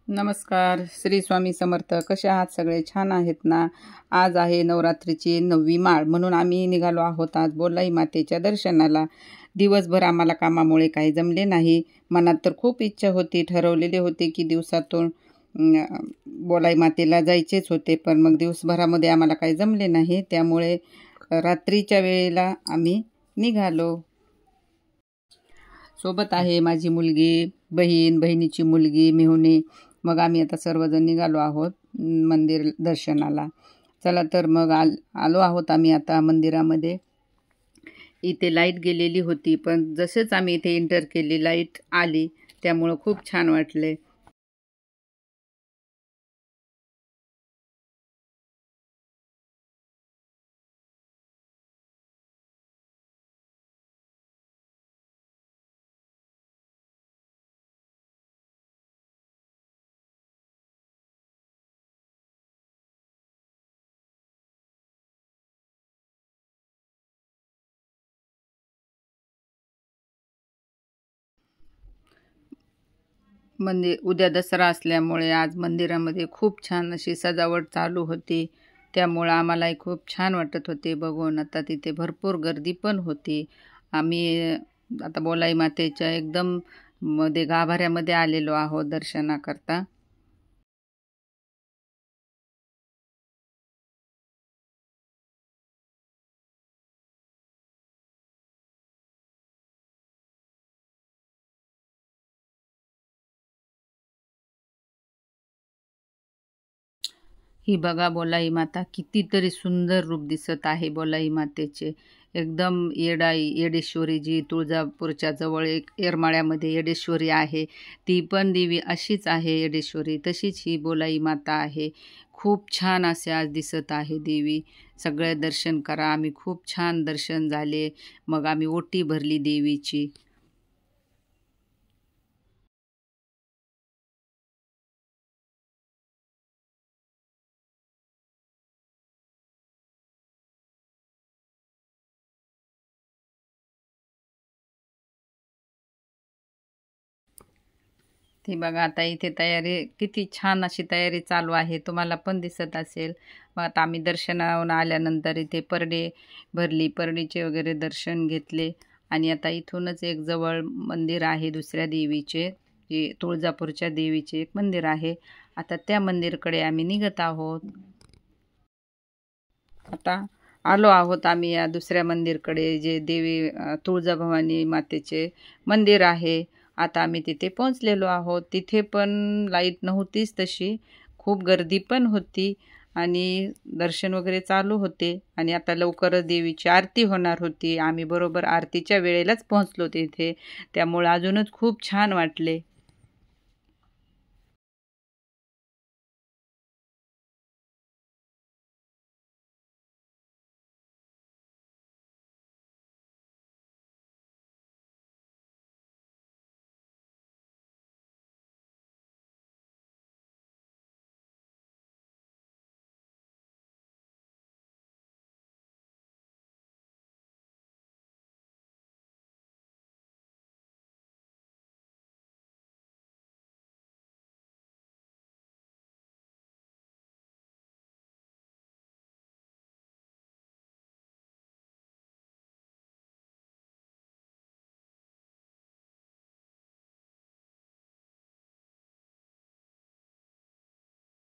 नमस्कार. श्री स्वामी समर्थ. कसे आहात सगळे? छान आहेत ना? आज आहे नवरात्रीची 9वी माळ, म्हणून आम्ही निघालो आहोत आज बोलाई मातेच्या दर्शनाला. दिवसभर आम्हाला कामामुळे काही जमले नाही. मनात तर खूप इच्छा होती, ठरवलेले होते की दिवसातून बोलाई मातेला जायचेच होते, पण मग दिवसभरामध्ये आम्हाला काही जमले नाही. त्यामुळे रात्रीच्या वेळेला आम्ही निघालो. सोबत आहे माझी मुलगी, बहिणीची मुलगी मेहुणे. मग आम्ही आता सर्वजण निघालो आहोत मंदिर दर्शनाला. चला तर मग आलो आहोत आम्ही आता मंदिरामध्ये. इथे लाईट गेलेली होती, पण जसेच आम्ही इथे एंटर केली लाईट आली, त्यामुळं खूप छान वाटले. उद्या दसरा असल्यामुळे आज मंदिरामध्ये खूप छान अशी सजावट चालू होती. त्यामुळं आम्हालाही खूप छान वाटत होते बघून. आता तिथे भरपूर गर्दी पण होती. आम्ही आता बोलाई मातेच्या एकदम गाभाऱ्यामध्ये आलेलो आहोत दर्शनाकरता. ही बघा बोलाई माता, कितीतरी सुंदर रूप दिसत आहे बोलाई मातेचे. एकदम येडेश्वरी जी तुळजापूरच्या जवळ एक येरमाळ्यामध्ये येडेश्वरी आहे, ती पण देवी अशीच आहे येडेश्वरी. तशीच ही बोलाई माता आहे. खूप छान असे आज दिसत आहे देवी. सगळे दर्शन करा. आम्ही खूप छान दर्शन झाले. मग आम्ही ओटी भरली देवीची. ती बघा आता इथे किती छान अशी तयारी चालू आहे, तुम्हाला पण दिसत असेल. मग आता आम्ही दर्शनावरून आल्यानंतर इथे परडे भरली, परडीचे वगैरे दर्शन घेतले. आणि आता इथूनच एक जवळ मंदिर आहे दुसऱ्या देवीचे, जे तुळजापूरच्या देवीचे एक मंदिर आहे. आता त्या मंदिरकडे आम्ही निघत आहोत. आता आलो आहोत आम्ही या दुसऱ्या मंदिरकडे, जे देवी तुळजाभवानी मातेचे मंदिर आहे. आता आम्ही तिथे पोहोचलेलो आहोत. तिथे पण लाईट नव्हतीच तशी, खूप गर्दी पण होती आणि दर्शन वगैरे चालू होते. आणि आता लवकरच देवीची आरती होणार होती. आम्ही बरोबर आरतीच्या वेळेलाच पोहोचलो तिथे, त्यामुळे अजूनच खूप छान वाटले.